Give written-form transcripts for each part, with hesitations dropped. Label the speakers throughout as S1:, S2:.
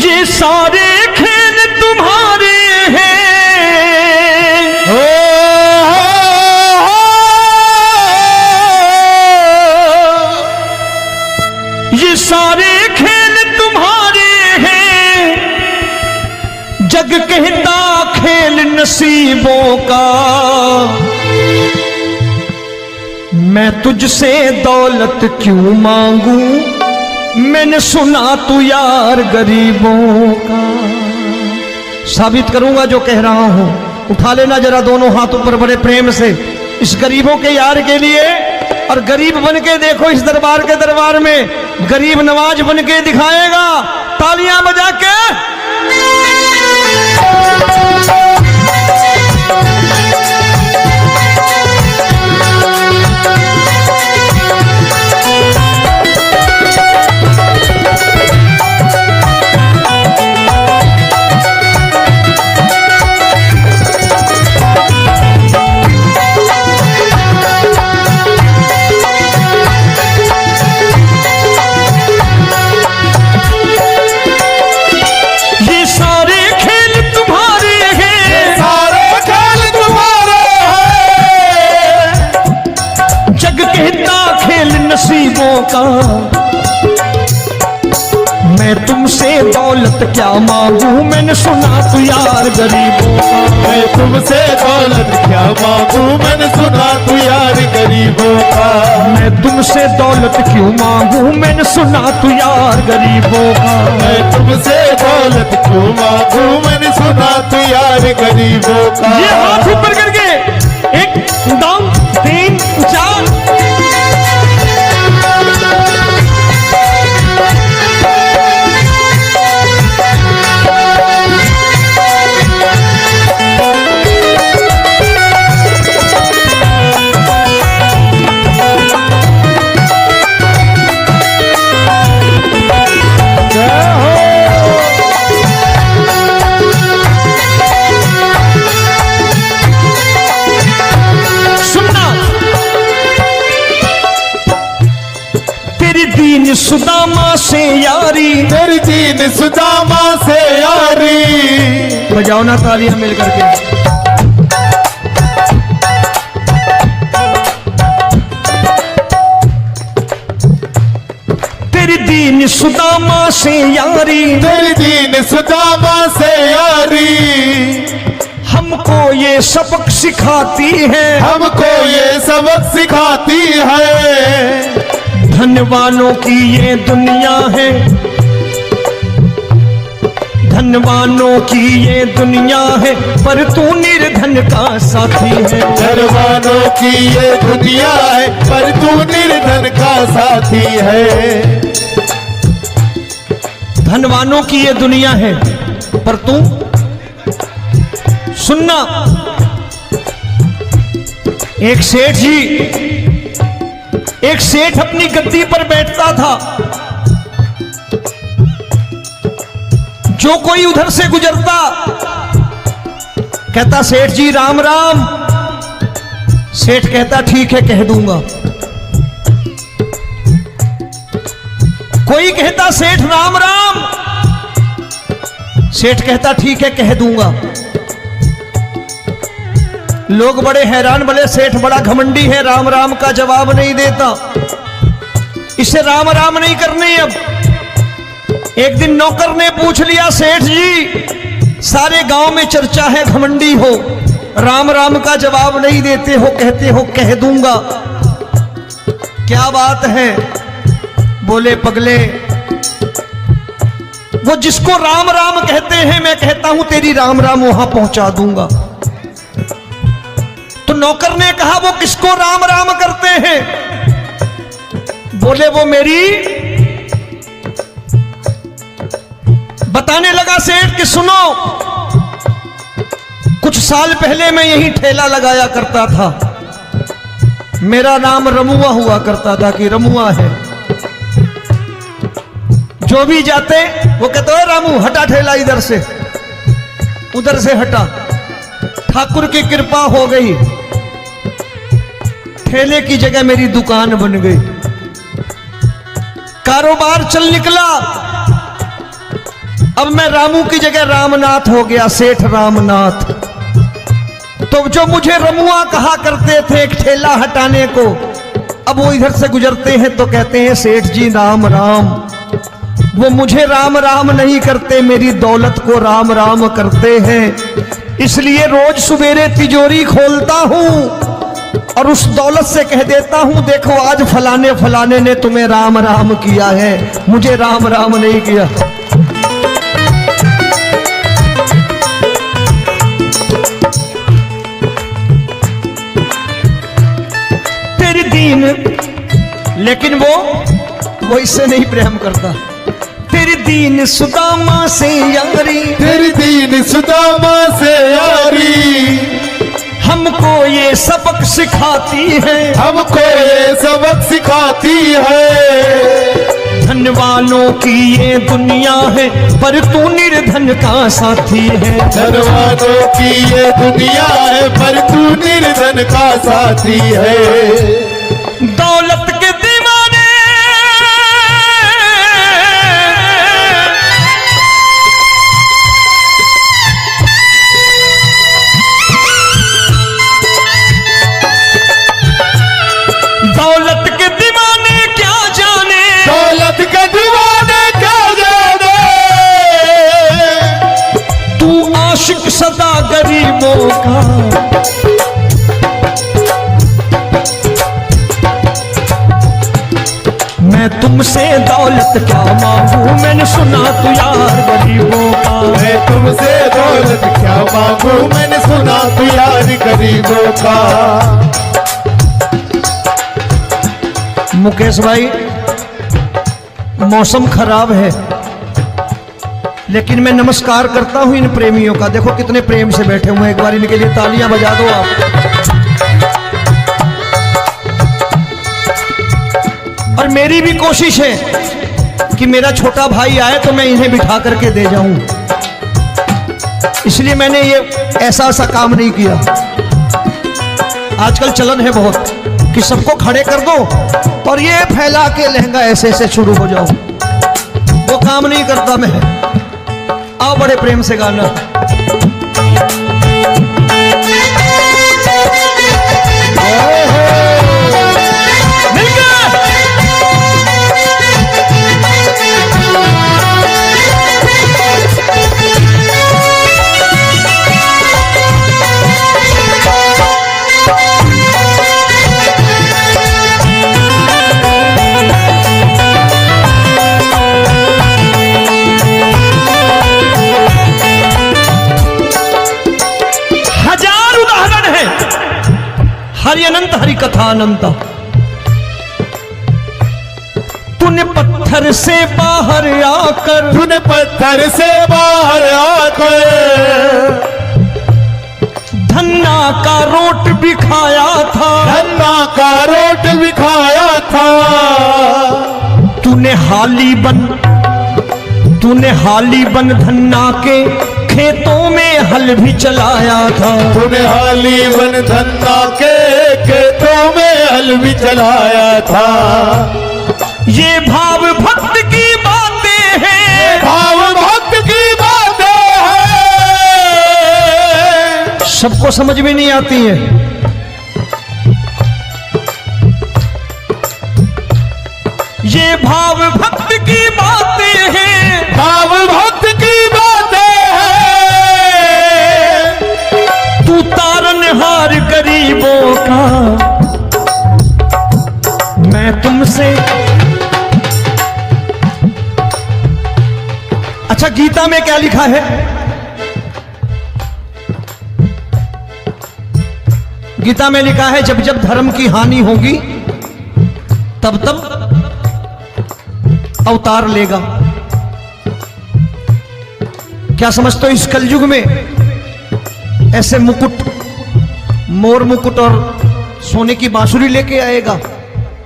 S1: ये सारे खेल तुम्हारे हैं, ये सारे खेल तुम्हारे हैं, जग कहता खेल नसीबों का। मैं तुझसे दौलत क्यों मांगू, मैंने सुना तू यार गरीबों का। साबित करूंगा जो कह रहा हूं। उठा लेना जरा दोनों हाथों पर बड़े प्रेम से इस गरीबों के यार के लिए। और गरीब बन के देखो इस दरबार के दरबार में, गरीब नवाज बन के दिखाएगा, तालियां बजा के। नसीबों का मैं तुमसे दौलत क्या मांगू, मैंने सुना तू यार गरीबों का।
S2: मैं तुमसे दौलत क्या मांगू, मैंने सुना तू यार गरीबों का।
S1: मैं तुमसे दौलत क्यों मांगू, मैंने सुना तू यार गरीबों का।
S2: मैं तुमसे दौलत क्यों मांगू, मैंने सुना तू यार गरीबों का।
S1: ये हाथ ऊपर करके 1 2 3 4 सुदामा से यारी,
S2: तेरी दीन सुदामा से यारी।
S1: बजाओ ना तालियां मिल करके। तेरी दीन सुदामा से यारी,
S2: तेरी दीन सुदामा से यारी।
S1: हमको ये सबक सिखाती है,
S2: हमको ये सबक सिखाती है।
S1: धनवानों की ये दुनिया है, धनवानों की ये दुनिया है, पर तू निर्धन का साथी है।
S2: धनवानों की ये दुनिया है, पर तू निर्धन का साथी है।
S1: धनवानों की ये दुनिया है, पर तू सुनना। एक सेठ जी, एक सेठ अपनी गद्दी पर बैठता था। जो कोई उधर से गुजरता कहता सेठ जी राम राम। सेठ कहता ठीक है कह दूंगा। कोई कहता सेठ राम राम। सेठ कहता ठीक है कह दूंगा। लोग बड़े हैरान, बोले सेठ बड़ा घमंडी है, राम राम का जवाब नहीं देता, इसे राम राम नहीं करनी। अब एक दिन नौकर ने पूछ लिया सेठ जी सारे गांव में चर्चा है घमंडी हो, राम राम का जवाब नहीं देते हो, कहते हो कह दूंगा, क्या बात है? बोले पगले वो जिसको राम राम कहते हैं मैं कहता हूं तेरी राम राम वहां पहुंचा दूंगा। तो नौकर ने कहा वो किसको राम राम करते हैं? बोले वो मेरी। बताने लगा सेठ कि सुनो, कुछ साल पहले मैं यही ठेला लगाया करता था, मेरा नाम रमुआ हुआ करता था कि रमुआ है। जो भी जाते वो कहते हो रामू हटा ठेला इधर से, उधर से हटा। ठाकुर की कृपा हो गई, ठेले की जगह मेरी दुकान बन गई, कारोबार चल निकला। अब मैं रामू की जगह रामनाथ हो गया, सेठ रामनाथ। तो जो मुझे रमुआ कहा करते थे एक ठेला हटाने को, अब वो इधर से गुजरते हैं तो कहते हैं सेठ जी राम राम। वो मुझे राम राम नहीं करते, मेरी दौलत को राम राम करते हैं। इसलिए रोज सवेरे तिजोरी खोलता हूं और उस दौलत से कह देता हूं देखो आज फलाने फलाने ने तुम्हें राम राम किया है, मुझे राम राम नहीं किया। तेरी दीन, लेकिन वो इससे नहीं प्रेम करता। तेरी दीन सुदामा से यारी,
S2: तेरी दीन सुदामा से यारी,
S1: हमको ये सबक सिखाती है,
S2: हमको ये सबक सिखाती है।
S1: धन वालों की ये दुनिया है पर तू निर्धन का साथी है।
S2: धन वालों की ये दुनिया है पर तू निर्धन का साथी है।
S1: दौलत के दीवाने दौलत के दीवाने क्या जाने,
S2: दौलत के दीवाने क्या जाने,
S1: तू आशिक सदा गरीबों का। मैं तुमसे दौलत क्या मांगू, मैंने सुना तू यार गरीबों का।
S2: मैं तुमसे दौलत क्या मांगू, मैंने सुना तू यार गरीबों का।
S1: मुकेश भाई, मौसम खराब है लेकिन मैं नमस्कार करता हूं इन प्रेमियों का। देखो कितने प्रेम से बैठे हुए हैं, एक बार इनके लिए तालियां बजा दो आप। और मेरी भी कोशिश है कि मेरा छोटा भाई आए तो मैं इन्हें बिठा करके दे जाऊं, इसलिए मैंने ये ऐसा काम नहीं किया। आजकल चलन है बहुत कि सबको खड़े कर दो और ये फैला के लहंगा ऐसे ऐसे शुरू हो जाओ, वो काम नहीं करता मैं। आओ बड़े प्रेम से गाना। मिल गया। हरि अनंत हरि कथा अनंत। तूने पत्थर से बाहर आकर,
S2: तूने पत्थर से बाहर आकर
S1: धन्ना का रोट भी खाया था,
S2: धन्ना का रोट भी खाया था।
S1: तूने हाली बन धन्ना के खेतों में हल भी चलाया था।
S2: तूने हाली बन धन्ना के खेतों में हल भी चलाया था।
S1: ये भाव भक्त की बातें हैं,
S2: भाव भक्त की बातें हैं,
S1: सबको समझ में नहीं आती है। ये भाव भक्त की बातें हैं,
S2: भाव भक्त की बातें हैं।
S1: तू तारनहार गरीबों का, मैं तुमसे। अच्छा, गीता में क्या लिखा है? गीता में लिखा है जब जब धर्म की हानि होगी तब तब अवतार लेगा। क्या समझते हो इस कलयुग में ऐसे मुकुट, मोर मुकुट और सोने की बांसुरी लेके आएगा?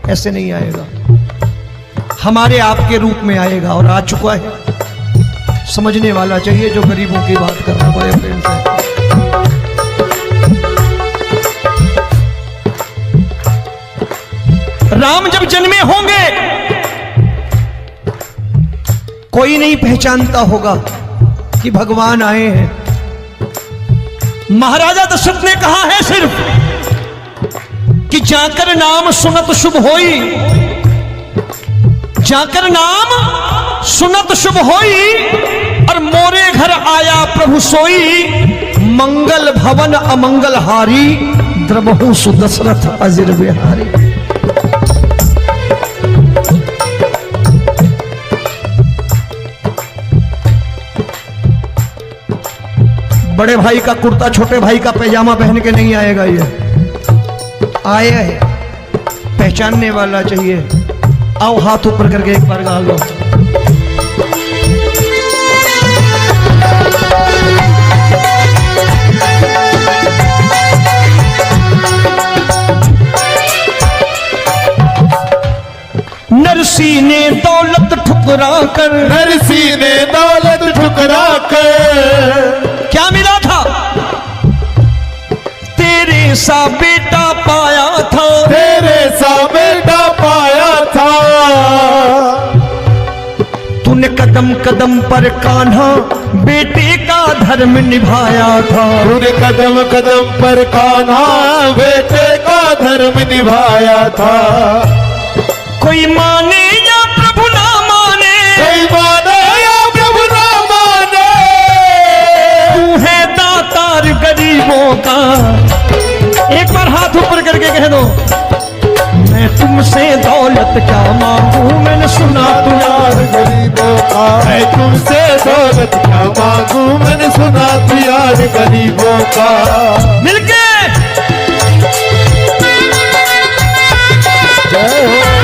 S1: ऐसे नहीं आएगा, हमारे आपके रूप में आएगा और आ चुका है। समझने वाला चाहिए जो गरीबों की बात कर रहा है बड़े प्रेम से। राम जब जन्मे होंगे कोई नहीं पहचानता होगा, कि भगवान आए हैं। महाराजा दशरथ ने कहा है सिर्फ कि जाकर नाम सुनत शुभ होई, जाकर नाम सुनत शुभ होई, और मोरे घर आया प्रभु सोई, मंगल भवन अमंगल हारी, द्रबहु सुदशरथ अजिर बिहारी। बड़े भाई का कुर्ता छोटे भाई का पैजामा पहन के नहीं आएगा, ये आया है पहचानने वाला चाहिए। आओ हाथ ऊपर करके एक बार गा लो। नरसी ने दौलत ठुकरा कर,
S2: नरसी ने दौलत ठुकरा कर,
S1: क्या मिला था? तेरे सा बेटा पाया था,
S2: तेरे सा बेटा पाया था।
S1: तूने कदम कदम पर कान्हा बेटे का धर्म निभाया था,
S2: तूने कदम कदम पर कान्हा बेटे का धर्म निभाया था।
S1: कोई माने या प्रभु ना माने,
S2: कोई माने या प्रभु ना माने,
S1: तू है दातार गरीबों का। एक बार हाथ ऊपर करके कह दो, मैं तुमसे दौलत क्या मांगू, मैंने सुना तू यार
S2: गरीबों का। मैं तुमसे दौलत क्या मांगू, मैंने सुना तू यार गरीबों का।
S1: मिलके
S2: जय हो।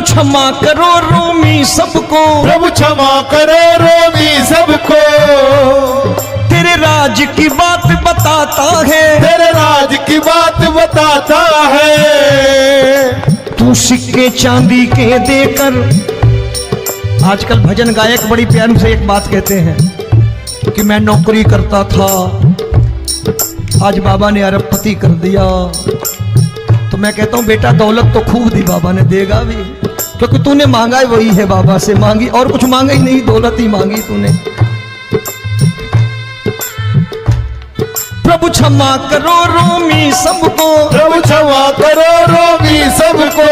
S1: क्षमा करो रोमी सबको,
S2: प्रभु क्षमा करो रोमी सबको।
S1: तेरे राज की बात बताता है,
S2: तेरे राज की बात बताता है।
S1: तू सिक्के चांदी के देकर, आजकल भजन गायक बड़ी प्यार से एक बात कहते हैं कि मैं नौकरी करता था, आज बाबा ने अरबपति कर दिया। तो मैं कहता हूं बेटा दौलत तो खूब दी बाबा ने, देगा भी, क्योंकि तूने मांगा है वही है बाबा से मांगी, और कुछ मांगा ही नहीं, दौलत ही मांगी तूने। प्रभु क्षमा करो रोमी सबको,
S2: प्रभु क्षमा करो रोमी सबको।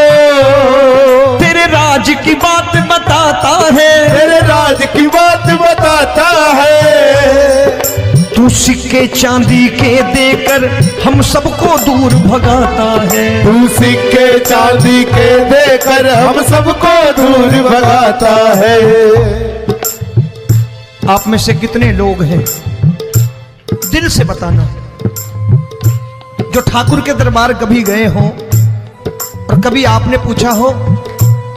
S1: तेरे राज की बात बताता है,
S2: तेरे राज की बात बताता है।
S1: तू सिक्के चांदी के देकर हम सबको दूर भगाता है,
S2: तू सिक्के चांदी के देकर हम सबको दूर भगाता है।
S1: आप में से कितने लोग हैं, दिल से बताना, जो ठाकुर के दरबार कभी गए हो और कभी आपने पूछा हो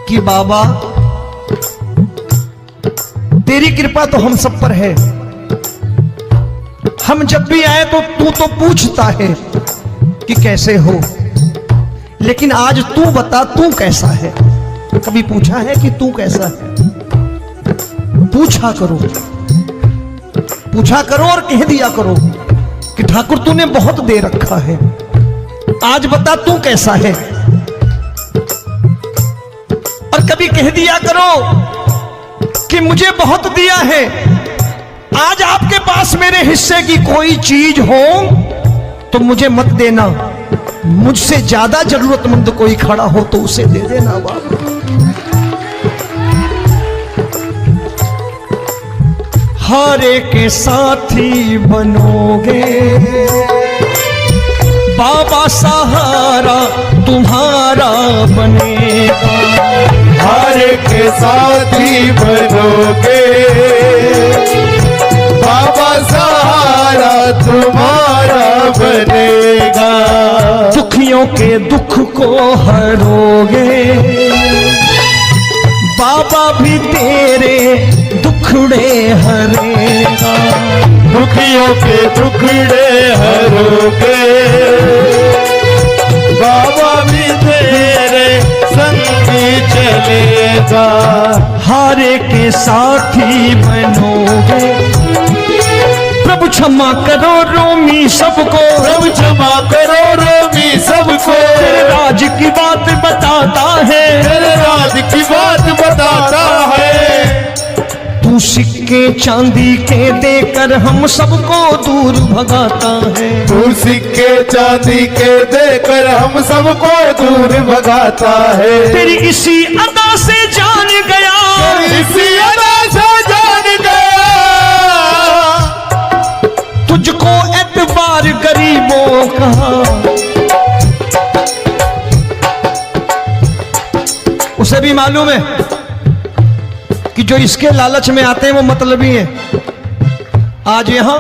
S1: कि बाबा तेरी कृपा तो हम सब पर है, हम जब भी आए तो तू तो पूछता है कि कैसे हो, लेकिन आज तू बता तू कैसा है। कभी पूछा है कि तू कैसा है? पूछा करो, पूछा करो और कह दिया करो कि ठाकुर तूने बहुत दे रखा है, आज बता तू कैसा है। और कभी कह दिया करो कि मुझे बहुत दिया है, आज आपके पास मेरे हिस्से की कोई चीज हो तो मुझे मत देना, मुझसे ज्यादा जरूरतमंद कोई खड़ा हो तो उसे दे देना बाबा। हारे के साथी बनोगे बाबा, सहारा तुम्हारा बनेगा।
S2: हारे के साथी बनोगे बाबा, सहारा तुम्हारा बनेगा।
S1: दुखियों के दुख को हरोगे बाबा, भी तेरे दुखड़े हरेगा।
S2: दुखियों के टुकड़े हरोगे, बाबा भी तेरे संगी चलेगा,
S1: हारे के साथी बनोगे। प्रभु क्षमा करो रोमी सबको,
S2: प्रभु क्षमा करो रोमी सबको,
S1: तेरे राज की बात बताता है,
S2: तेरे राज की बात बताता है।
S1: तू सिक्के चांदी के देकर हम सबको दूर भगाता है,
S2: तू सिक्के चांदी के देकर हम सबको दूर भगाता है।
S1: तेरी इसी अदा से जान गया,
S2: तेरी इसी अदा से जान गया,
S1: तुझको एतबार गरीबों का। उसे भी मालूम है कि जो इसके लालच में आते हैं वो मतलबी हैं। आज यहां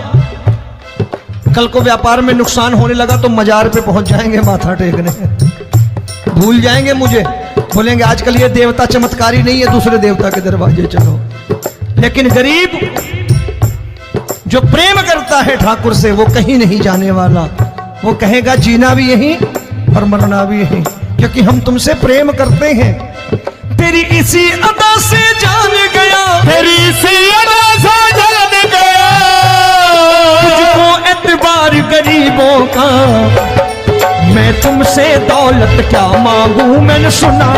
S1: कल को व्यापार में नुकसान होने लगा तो मजार पे पहुंच जाएंगे माथा टेकने, भूल जाएंगे मुझे, बोलेंगे आजकल ये देवता चमत्कारी नहीं है, दूसरे देवता के दरवाजे चलो। लेकिन गरीब जो प्रेम करता है ठाकुर से वो कहीं नहीं जाने वाला, वो कहेगा जीना भी यहीं और मरना भी यहीं, क्योंकि हम तुमसे प्रेम करते हैं। तेरी इसी अदा से जान गया,
S2: तेरी इसी अदा से जान गया,
S1: तुझको एतबार गरीबों का। मैं तुमसे दौलत क्या मांगू, मैंने सुना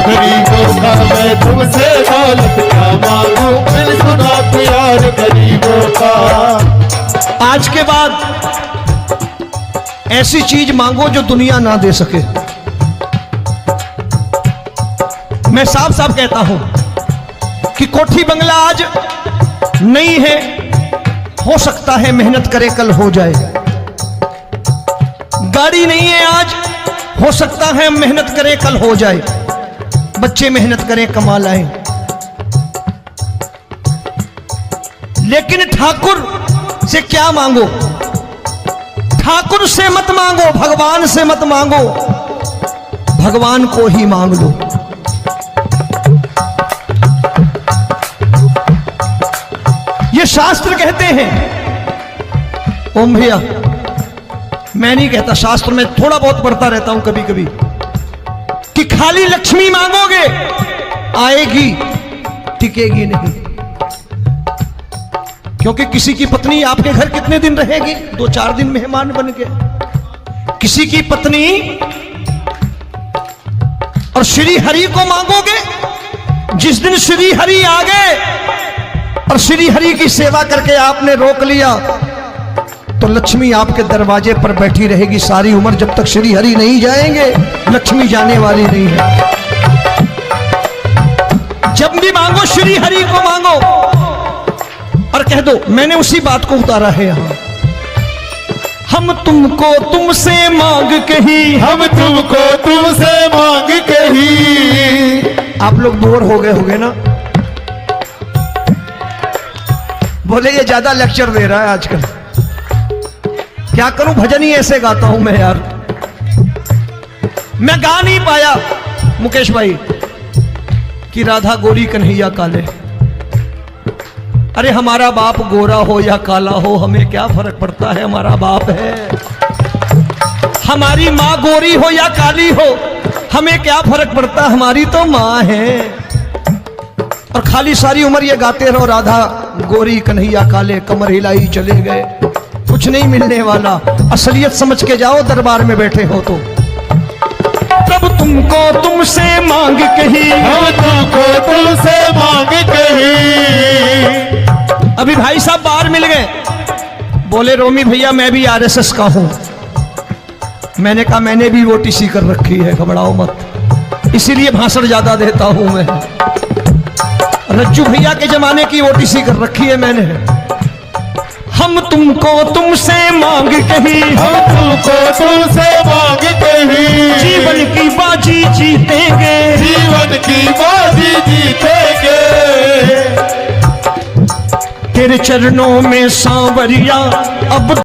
S2: गरीबों का, मैं तुमसे दौलत क्या मांगू, मैंने सुना प्यार गरीबों का।
S1: आज के बाद ऐसी चीज मांगो जो दुनिया ना दे सके। मैं साफ साफ कहता हूं कि कोठी बंगला आज नहीं है, हो सकता है मेहनत करे कल हो जाए। गाड़ी नहीं है आज, हो सकता है मेहनत करें कल हो जाए। बच्चे मेहनत करें कमा लाएं, लेकिन ठाकुर से क्या मांगो? ठाकुर से मत मांगो, भगवान से मत मांगो, भगवान को ही मांग लो। ये शास्त्र कहते हैं, ओम भैया मैं नहीं कहता, शास्त्र में थोड़ा बहुत पढ़ता रहता हूं कभी कभी, कि खाली लक्ष्मी मांगोगे आएगी, टिकेगी नहीं। क्योंकि किसी की पत्नी आपके घर कितने दिन रहेगी? 2-4 दिन मेहमान बन के। किसी की पत्नी और श्री हरि को मांगोगे, जिस दिन श्री हरि आ गए और श्री हरि की सेवा करके आपने रोक लिया तो लक्ष्मी आपके दरवाजे पर बैठी रहेगी सारी उम्र, जब तक श्री हरि नहीं जाएंगे लक्ष्मी जाने वाली नहीं है। जब भी मांगो श्री हरि को मांगो और कह दो मैंने उसी बात को उतारा है यहां, हम तुमको तुमसे मांग कही,
S2: हम तुमको तुमसे मांग कही।
S1: आप लोग बोर हो गए होंगे ना, बोले ये ज्यादा लेक्चर दे रहा है आजकल। क्या करूं, भजन ही ऐसे गाता हूं मैं यार। मैं गा नहीं पाया मुकेश भाई कि राधा गोरी कन्हैया काले। अरे हमारा बाप गोरा हो या काला हो हमें क्या फर्क पड़ता है, हमारा बाप है। हमारी माँ गोरी हो या काली हो हमें क्या फर्क पड़ता, हमारी तो माँ है। और खाली सारी उम्र ये गाते रहो राधा गोरी कन्हैया काले, कमर हिलाई चले गए, कुछ नहीं मिलने वाला। असलियत समझ के जाओ दरबार में बैठे हो तो। तब तुमको तुमसे मांग कही,
S2: हम तुमको तुमसे मांग कही।
S1: अभी भाई साहब बाहर मिल गए, बोले रोमी भैया मैं भी आरएसएस का हूं। मैंने कहा मैंने भी ओटीसी कर रखी है, घबराओ मत, इसीलिए भाषण ज्यादा देता हूं मैं। रज्जू भैया के जमाने की ओटीसी कर रखी है मैंने। हम तुमको तुमसे मांग कही,
S2: हम तुमको तुमसे मांग कही।
S1: जीवन की बाजी जीतेंगे,
S2: जीवन की बाजी जीतेंगे।
S1: तेरे चरणों में सांवरिया अब